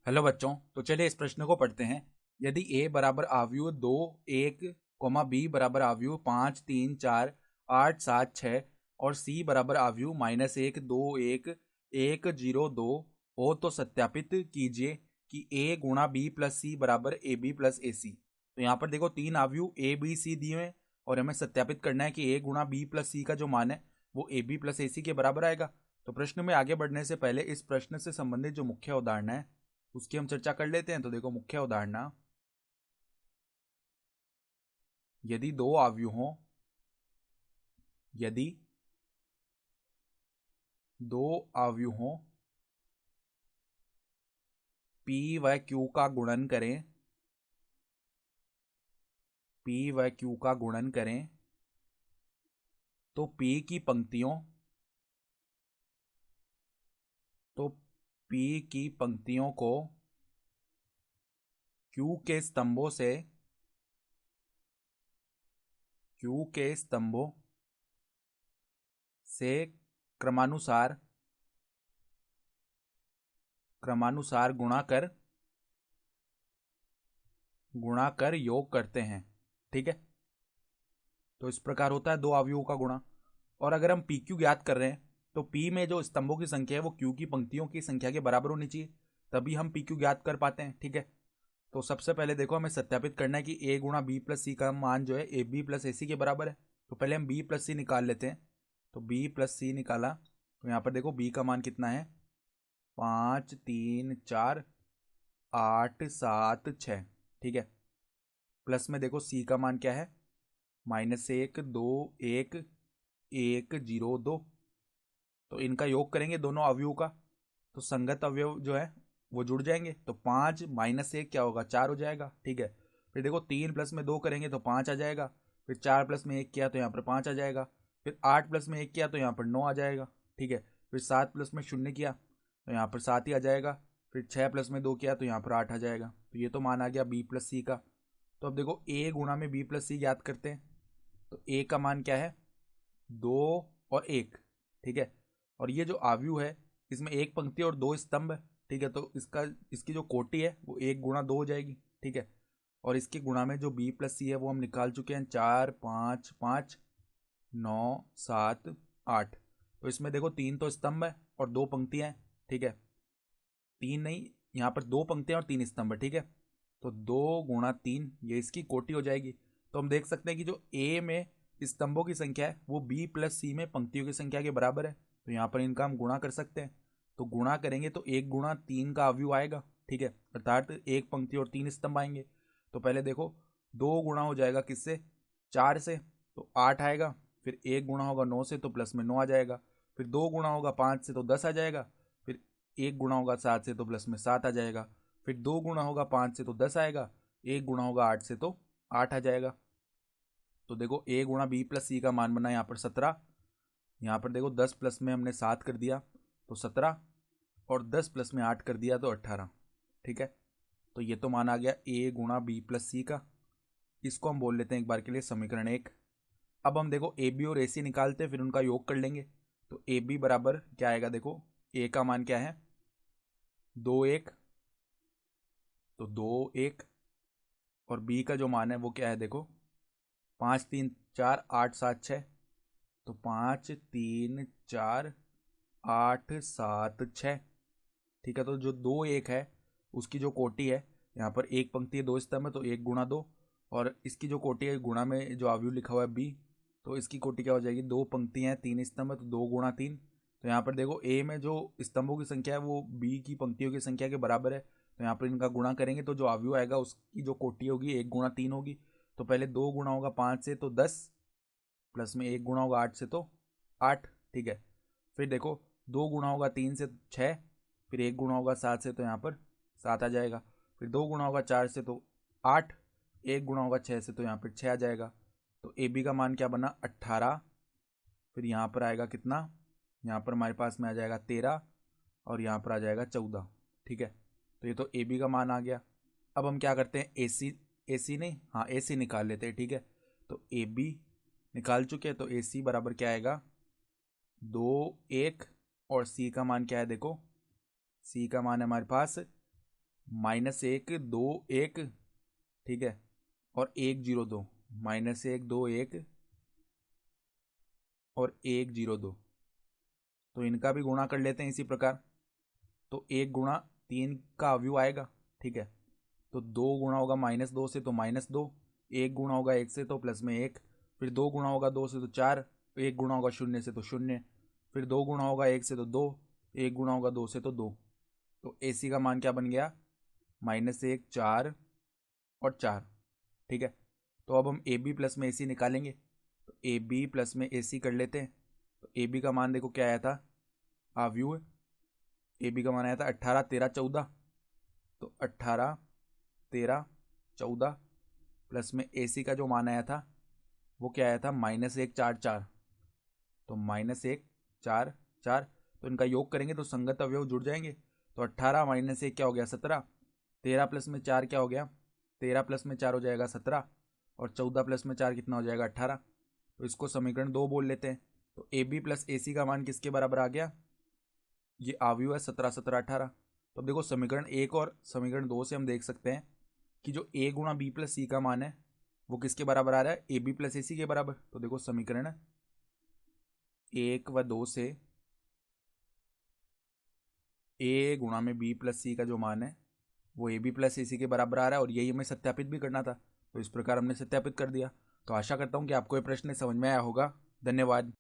Hello बच्चों। तो चलिए इस प्रश्न को पढ़ते हैं। यदि a बराबर आव्यूह 2 1 b बराबर आव्यूह 5 3 4 8 7 6 और c बराबर आव्यूह -1 2 1 1 0 2 हो तो सत्यापित कीजिए कि a गुणा b प्लस c बराबर ए बी प्लस ए सी। तो यहाँ पर देखो तीन आव्यूह a b c दिए हैं और हमें सत्यापित करना है कि a गुणा b प्लस c का जो मान है वो ए बी प्लस ए सी के बराबर आएगा। तो प्रश्न में आगे बढ़ने से पहले इस प्रश्न से संबंधित जो मुख्य उदाहरण है उसकी हम चर्चा कर लेते हैं। तो देखो मुख्य उदाहरण, यदि दो आव्यूहों यदि दो आव्यूहों P व Q का गुणन करें P व Q का गुणन करें तो P की पंक्तियों तो P की पंक्तियों को Q के स्तंभों से Q के स्तंभों से क्रमानुसार क्रमानुसार गुणा कर योग करते हैं। ठीक है। तो इस प्रकार होता है दो अवयवों का गुणा। और अगर हम पी क्यू ज्ञात कर रहे हैं तो पी में जो स्तंभों की संख्या है वो क्यू की पंक्तियों की संख्या के बराबर होनी चाहिए, तभी हम पी क्यू ज्ञात कर पाते हैं। ठीक है। तो सबसे पहले देखो हमें सत्यापित करना है कि ए गुणा बी प्लस सी का मान जो है ए बी प्लस ए सी के बराबर है। तो पहले हम बी प्लस सी निकाल लेते हैं। तो बी प्लस सी निकाला तो यहाँ पर देखो बी का मान कितना है, 5 3 4 8 7 6। ठीक है। प्लस में देखो सी का मान क्या है, -1 2 1 1 0 2। तो इनका योग करेंगे दोनों अवयवों का तो संगत अवयव जो है वो जुड़ जाएंगे। तो 5 - 1 क्या होगा, 4 हो जाएगा। ठीक है। फिर देखो 3 प्लस में 2 करेंगे तो 5 आ जाएगा। फिर 4 प्लस में 1 किया तो यहाँ पर 5 आ जाएगा। फिर 8 प्लस में 1 किया तो यहाँ पर 9 आ जाएगा। ठीक है। फिर 7 प्लस में 0 किया तो यहाँ पर 7 ही आ जाएगा। फिर 6 प्लस में 2 किया तो यहाँ पर 8 आ जाएगा। तो ये तो मान आ गया बी प्लस सी का। तो अब देखो ए गुणा में बी प्लस सी ज्ञात करते हैं। तो ए का मान क्या है, 2 और 1। ठीक है। और ये जो आव्यूह है इसमें एक पंक्ति और दो स्तंभ है। ठीक है। तो इसकी जो कोटि है वो 1 गुणा 2 हो जाएगी। ठीक है। और इसके गुणा में जो बी प्लस सी है वो हम निकाल चुके हैं, 4 5 5 9 7 8। तो इसमें देखो तीन तो स्तंभ है और दो पंक्तियां हैं। ठीक है। तीन नहीं, यहाँ पर दो पंक्तियां और तीन स्तंभ है। ठीक है। तो 2 गुणा 3 ये इसकी कोटि हो जाएगी। तो हम देख सकते हैं कि जो ए में स्तंभों की संख्या है वो बी प्लस सी में पंक्तियों की संख्या के बराबर है। तो यहाँ पर इनका हम गुणा कर सकते हैं। तो गुणा करेंगे तो 1 गुणा 3 का अवयव आएगा। ठीक है। अर्थात एक पंक्ति और तीन स्तंभ आएंगे। तो पहले देखो 2 गुणा हो जाएगा किससे, 4 से, तो 8 आएगा। फिर 1 गुणा होगा 9 से तो प्लस में 9 आ जाएगा। फिर 2 गुणा होगा 5 से तो 10 आ जाएगा। फिर 1 गुणा होगा 7 से तो प्लस में 7 आ जाएगा। फिर 2 गुणा होगा 5 से तो 10 आएगा। 1 गुणा होगा 8 से तो 8 आ जाएगा। तो देखो ए गुणा बी प्लस सी का मान बना यहाँ पर 17। यहाँ पर देखो 10 प्लस में हमने 7 कर दिया तो 17, और 10 प्लस में 8 कर दिया तो 18। ठीक है। तो ये तो मान आ गया ए गुणा बी प्लस सी का। इसको हम बोल लेते हैं एक बार के लिए समीकरण 1। अब हम देखो ए बी और ए सी निकालते हैं, फिर उनका योग कर लेंगे। तो ए बी बराबर क्या आएगा, देखो ए का मान क्या है, 2 1, तो 2 1। और बी का जो मान है वो क्या है, देखो 5 3 4 8 7 6। तो 5 3 4 8 7 6। ठीक है। तो जो 2 1 है उसकी जो कोटि है, यहाँ पर एक पंक्ति है दो स्तंभ है तो 1 गुणा 2। और इसकी जो कोटि है गुणा में जो अवयव लिखा हुआ है बी, तो इसकी कोटि क्या हो जाएगी, दो पंक्तियां हैं तीन स्तंभ है तो 2 गुणा 3। तो यहाँ पर देखो ए में जो स्तंभों की संख्या है वो बी की पंक्तियों की संख्या के बराबर है। तो यहाँ पर इनका गुणा करेंगे तो जो अवयव आएगा उसकी जो कोटि होगी 1 गुणा 3 होगी। तो पहले 2 गुणा होगा 5 से तो 10, प्लस में 1 गुणा होगा 8 से तो 8। ठीक है। फिर देखो 2 गुणा होगा 3 से 6, फिर 1 गुणा होगा 7 से तो यहाँ पर 7 आ जाएगा। फिर 2 गुणा होगा 4 से तो 8, 1 गुणा होगा 6 से तो यहाँ पर 6 आ जाएगा। तो ए बी का मान क्या बना, 18। फिर यहाँ पर आएगा कितना, यहाँ पर हमारे पास में आ जाएगा 13, और यहाँ पर आ जाएगा 14। ठीक है। तो ये तो ए बी का मान आ गया। अब हम क्या करते हैं, ए सी नहीं, हाँ ए सी निकाल लेते हैं। ठीक है। तो ए बी निकाल चुके हैं तो ए सी बराबर क्या आएगा, 2 1। और सी का मान क्या है, देखो सी का मान है हमारे पास -1 2 1, ठीक है, और 1 0 2, -1 2 1 और 1 0 2। तो इनका भी गुणा कर लेते हैं इसी प्रकार। तो 1 × 3 का अवयव आएगा, ठीक है। तो 2 गुणा होगा -2 से तो -2, 1 गुणा होगा 1 से तो +1, फिर 2 गुणा होगा 2 से तो 4, 1 गुणा होगा 0 से तो 0, फिर 2 गुणा होगा 1 से तो 2, 1 गुणा होगा 2 से तो 2। तो AC का मान क्या बन गया? -1 4 और 4, ठीक है। तो अब हम AB प्लस में AC निकालेंगे। तो AB प्लस में AC कर लेते हैं। तो AB का मान देखो क्या आया था, अवयव AB का मान आया था 18 13 14। तो 18 13 14 प्लस में AC का जो मान आया था वो क्या आया था, -1 4 4। तो -1 4 4, तो इनका योग करेंगे तो संगत अवयव जुड़ जाएंगे। तो 18 -1 क्या हो गया 17, 13 प्लस में 4 क्या हो गया, 13 प्लस में 4 हो जाएगा 17, और 14 प्लस में 4 कितना हो जाएगा 18। तो इसको समीकरण 2 बोल लेते हैं। तो AB प्लस AC का मान किसके बराबर आ गया, ये अवयव है 17 17 18। तो अब देखो समीकरण 1 और समीकरण 2 से हम देख सकते हैं कि जो A × B + C का मान है वो किसके बराबर आ रहा है, AB + AC के बराबर। तो देखो समीकरण 1 व 2 से A × B + C का जो मान है वो AB + AC के बराबर आ रहा है, और यही हमें सत्यापित भी करना था। तो इस प्रकार हमने सत्यापित कर दिया। तो आशा करता हूँ कि आपको ये प्रश्न समझ में आया होगा। धन्यवाद।